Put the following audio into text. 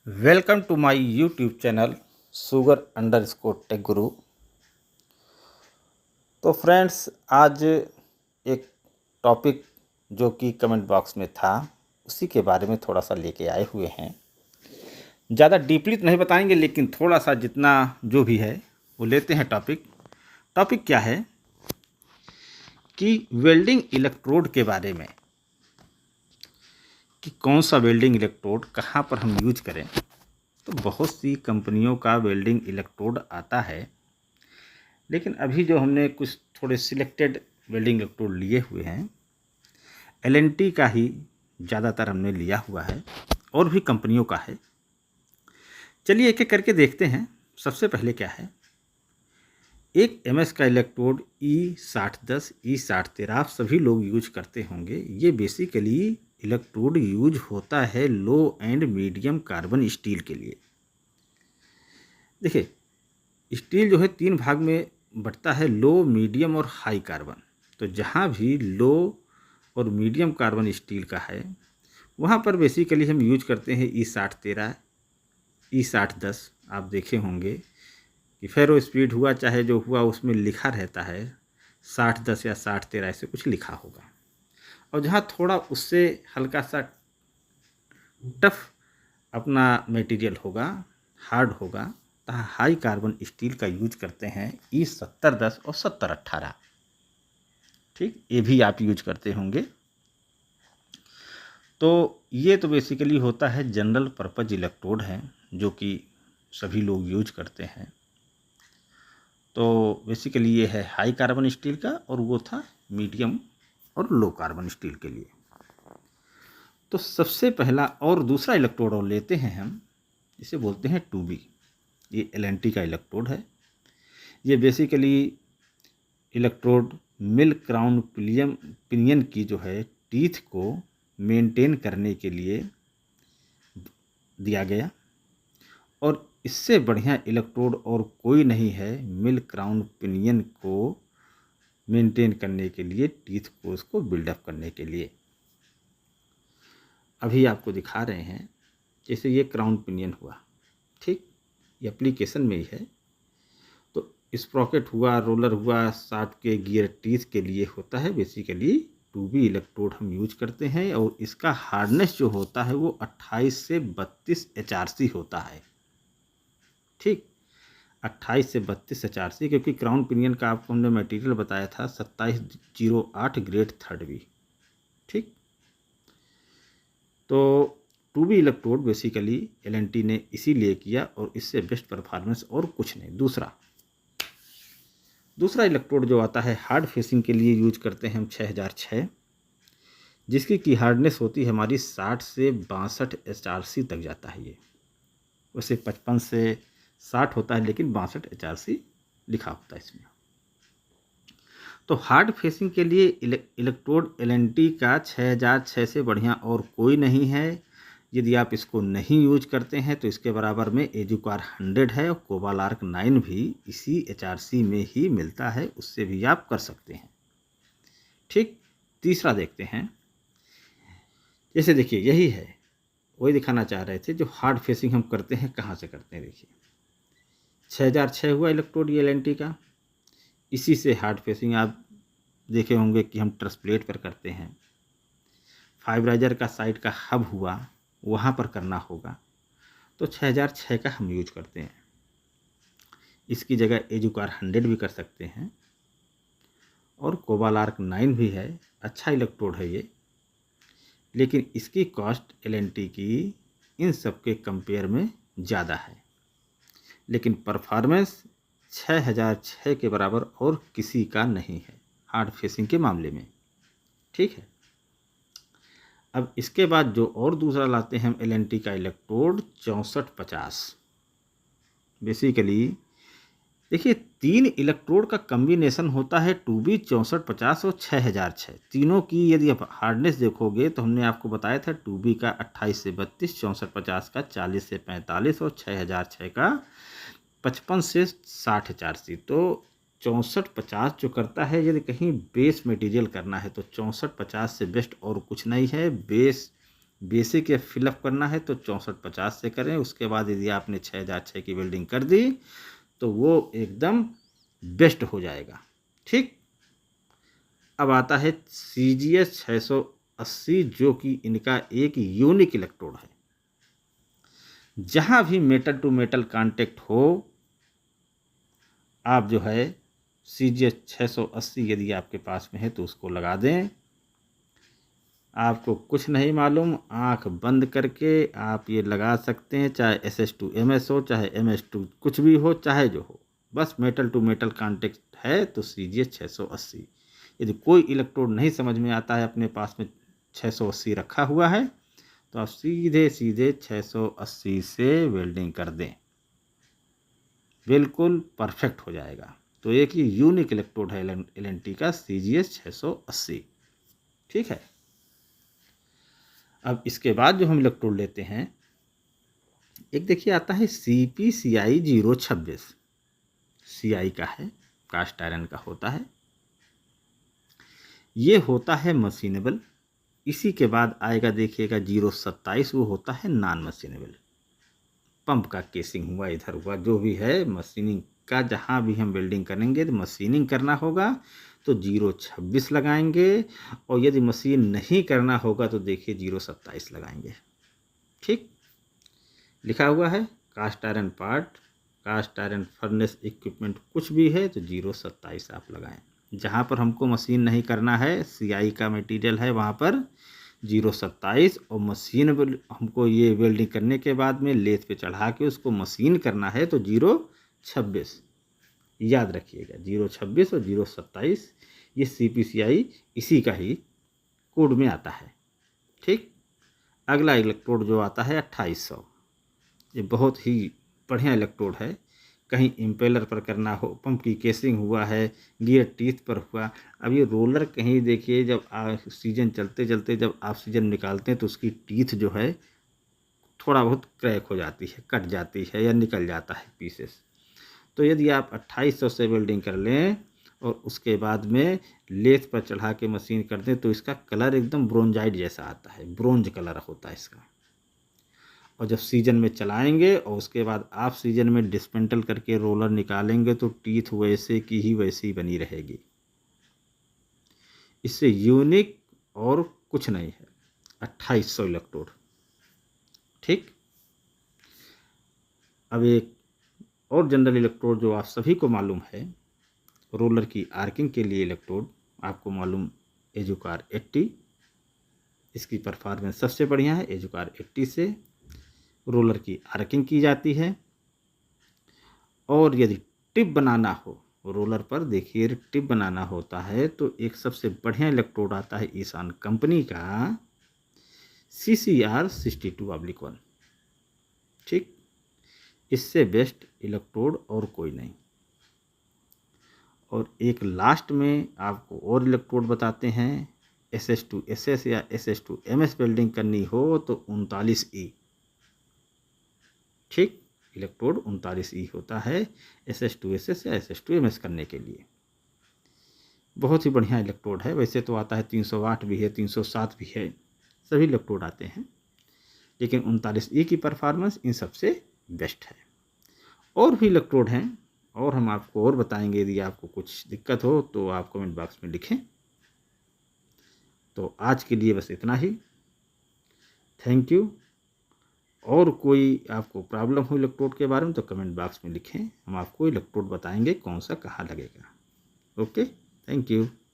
Welcome to my YouTube channel sugar tech Guru. तो friends, आज एक टॉपिक जो कि कमेंट बॉक्स में था उसी के बारे में थोड़ा सा लेके आए हुए हैं। ज़्यादा डीपली तो नहीं बताएंगे, लेकिन थोड़ा सा जितना जो भी है वो लेते हैं। टॉपिक क्या है कि वेल्डिंग इलेक्ट्रोड के बारे में, कि कौन सा वेल्डिंग इलेक्ट्रोड कहाँ पर हम यूज करें। तो बहुत सी कंपनियों का वेल्डिंग इलेक्ट्रोड आता है, लेकिन अभी जो हमने कुछ थोड़े सिलेक्टेड वेल्डिंग इलेक्ट्रोड लिए हुए हैं, एल&टी का ही ज़्यादातर हमने लिया हुआ है, और भी कंपनियों का है। चलिए एक एक करके देखते हैं। सबसे पहले क्या है, एक MS का इलेक्ट्रोड E6010 E6013 आप सभी लोग यूज करते होंगे। ये बेसिकली इलेक्ट्रोड यूज होता है लो एंड मीडियम कार्बन स्टील के लिए। देखिए, स्टील जो है 3 भाग में बंटता है, लो, मीडियम और हाई कार्बन। तो जहाँ भी लो और मीडियम कार्बन स्टील का है, वहाँ पर बेसिकली हम यूज करते हैं E6013 E6010। आप देखे होंगे कि फेरो स्पीड हुआ चाहे जो हुआ, उसमें लिखा रहता है 6010 या 6013 ऐसे कुछ लिखा होगा। और जहाँ थोड़ा उससे हल्का सा टफ अपना मटेरियल होगा, हार्ड होगा, तो हाई कार्बन स्टील का यूज करते हैं E7010 और 7018। ठीक, ये भी आप यूज करते होंगे। तो ये तो बेसिकली होता है जनरल पर्पज इलेक्ट्रोड है, जो कि सभी लोग यूज करते हैं। तो बेसिकली ये है हाई कार्बन स्टील का, और वो था मीडियम और लो कार्बन स्टील के लिए। तो सबसे पहला और दूसरा इलेक्ट्रोड और लेते हैं हम, इसे बोलते हैं 2B। ये एल&टी का इलेक्ट्रोड है। ये बेसिकली इलेक्ट्रोड मिल क्राउन पिनियन की जो है टीथ को मेंटेन करने के लिए दिया गया, और इससे बढ़िया इलेक्ट्रोड और कोई नहीं है मिल क्राउन पिनियन को मेंटेन करने के लिए, टीथ को उसको बिल्डअप करने के लिए। अभी आपको दिखा रहे हैं, जैसे ये क्राउन पिनियन हुआ, ठीक, ये एप्लीकेशन में ही है। तो स्प्रॉकेट हुआ, रोलर हुआ, शाफ्ट के गियर टीथ के लिए होता है। बेसिकली 2B इलेक्ट्रोड हम यूज करते हैं, और इसका हार्डनेस जो होता है वो 28 से 32 HRC होता है। ठीक, 28 से 32 HRC, क्योंकि क्राउन पिनियन का आपको हमने मटेरियल बताया था 2708 ग्रेड 3B। ठीक, तो 2B इलेक्ट्रोड बेसिकली एल&टी ने इसीलिए किया, और इससे बेस्ट परफॉर्मेंस और कुछ नहीं। दूसरा इलेक्ट्रोड जो आता है हार्ड फेसिंग के लिए यूज करते हैं हम 6006, जिसकी की हार्डनेस होती है हमारी 60 से 62 HRC तक जाता है। ये वैसे 55 से 60 होता है, लेकिन 62 HRC लिखा होता है इसमें। तो हार्ड फेसिंग के लिए इलेक्ट्रोड एल&टी का 6006 से बढ़िया और कोई नहीं है। यदि आप इसको नहीं यूज करते हैं तो इसके बराबर में एजुकार 100 है, और कोबालार्क 9 भी इसी HRC में ही मिलता है, उससे भी आप कर सकते हैं। ठीक, तीसरा देखते हैं। जैसे देखिए, यही है, वही दिखाना चाह रहे थे, जो हार्ड फेसिंग हम करते हैं कहाँ से करते हैं। देखिए 6006 हुआ इलेक्ट्रोड एल&टी का, इसी से हार्ड फेसिंग आप देखे होंगे कि हम ट्रस प्लेट पर करते हैं। फाइब्राइजर का साइड का हब हुआ, वहाँ पर करना होगा, तो 6006 का हम यूज करते हैं। इसकी जगह एजुकार 100 भी कर सकते हैं, और कोबालार्क 9 भी है। अच्छा इलेक्ट्रोड है ये, लेकिन इसकी कॉस्ट एल&टी की इन सब के कंपेयर में ज़्यादा है, लेकिन परफॉर्मेंस 6006 के बराबर और किसी का नहीं है हार्ड फेसिंग के मामले में। ठीक है, अब इसके बाद जो और दूसरा लाते हैं हम एल&टी का इलेक्ट्रोड 6450। बेसिकली देखिए, 3 इलेक्ट्रोड का कम्बिनेशन होता है 2B 6450 और 6006। तीनों की यदि आप हार्डनेस देखोगे तो हमने आपको बताया था 2B का 28 से 32, 6450 का 40 से 45, और 6006 का 55 से 60 HRC। तो 6450 जो करता है, यदि कहीं बेस मटेरियल करना है तो 6450 से बेस्ट और कुछ नहीं है। बेस बेसिक या फिलअप करना है तो 6450 से करें। उसके बाद यदि आपने 6006 की वेल्डिंग कर दी तो वो एकदम बेस्ट हो जाएगा। ठीक, अब आता है CGS 680 जो कि इनका एक यूनिक इलेक्ट्रोड है। जहाँ भी मेटल टू मेटल कांटेक्ट हो, आप जो है CGS 680 यदि आपके पास में है तो उसको लगा दें। आपको कुछ नहीं मालूम, आंख बंद करके आप ये लगा सकते हैं, चाहे SS2 MS हो, चाहे MS2 कुछ भी हो, चाहे जो हो, बस मेटल टू मेटल कांटेक्ट है तो CGS 680। यदि कोई इलेक्ट्रोड नहीं समझ में आता है, अपने पास में 680 रखा हुआ है, तो आप सीधे सीधे 680 से वेल्डिंग कर दें, बिल्कुल परफेक्ट हो जाएगा। तो एक ही यूनिक इलेक्ट्रोड है L&T का CGS 680। ठीक है, अब इसके बाद जो हम इलेक्ट्रोड लेते हैं, एक देखिए आता है CPCI 026, CI का है, कास्ट आयरन का होता है। ये होता है मशीनेबल। इसी के बाद आएगा देखिएगा 027, वो होता है नॉन मशीनेबल। पंप का केसिंग हुआ, इधर हुआ, जो भी है मशीनिंग का, जहाँ भी हम वेल्डिंग करेंगे तो मशीनिंग करना होगा तो 026 लगाएंगे, और यदि मशीन नहीं करना होगा तो देखिए 027 लगाएंगे। ठीक, लिखा हुआ है cast iron part, cast iron furnace equipment कुछ भी है तो 027 आप लगाएं। जहाँ पर हमको मशीन नहीं करना है, CI का मटेरियल है, वहाँ पर 027, और मशीन हमको ये वेल्डिंग करने के बाद में लेथ पे चढ़ा के उसको मशीन करना है तो 026। याद रखिएगा 026 और 027 ये CPCI इसी का ही कोड में आता है। ठीक, अगला इलेक्ट्रोड जो आता है 2800, ये बहुत ही बढ़िया इलेक्ट्रोड है। कहीं इम्पेलर पर करना हो, पंप की केसिंग हुआ है, गियर टीथ पर हुआ। अब ये रोलर कहीं देखिए, जब सीजन चलते चलते जब आप सीजन निकालते हैं तो उसकी टीथ जो है थोड़ा बहुत क्रैक हो जाती है, कट जाती है या निकल जाता है पीसेस। तो यदि आप 2800 से वेल्डिंग कर लें और उसके बाद में लेथ पर चढ़ा के मशीन कर दें तो इसका कलर एकदम ब्रोंजाइट जैसा आता है, ब्रोंज कलर होता है इसका। और जब सीजन में चलाएंगे और उसके बाद आप सीजन में डिस्पेंटल करके रोलर निकालेंगे तो टीथ वैसे की ही वैसी बनी रहेगी। इससे यूनिक और कुछ नहीं है 2800 इलेक्ट्रोड। ठीक, अब एक और जनरल इलेक्ट्रोड जो आप सभी को मालूम है, रोलर की आर्किंग के लिए इलेक्ट्रोड आपको मालूम, एजुकार 80। इसकी परफॉर्मेंस सबसे बढ़िया है। एजुकार 80 से रोलर की आर्किंग की जाती है। और यदि टिप बनाना हो रोलर पर, देखिए टिप बनाना होता है तो एक सबसे बढ़िया इलेक्ट्रोड आता है ईशान कंपनी का CCR 62/1। ठीक, इससे बेस्ट इलेक्ट्रोड और कोई नहीं। और एक लास्ट में आपको और इलेक्ट्रोड बताते हैं, SS2 SS या SS2 MS वेल्डिंग करनी हो तो 39E। ठीक, इलेक्ट्रोड 39E होता है SS2 SS या SS2 MS करने के लिए। बहुत ही बढ़िया इलेक्ट्रोड है। वैसे तो आता है 308 भी है, 307 भी है, सभी इलेक्ट्रोड आते हैं, लेकिन 39E की परफॉर्मेंस इन सबसे बेस्ट है। और भी इलेक्ट्रोड हैं और हम आपको और बताएंगे। यदि आपको कुछ दिक्कत हो तो आप कमेंट बॉक्स में लिखें। तो आज के लिए बस इतना ही। Thank you. और कोई आपको प्रॉब्लम हो इलेक्ट्रोड के बारे में तो कमेंट बॉक्स में लिखें, हम आपको इलेक्ट्रोड बताएंगे कौन सा कहाँ लगेगा। Okay, thank you.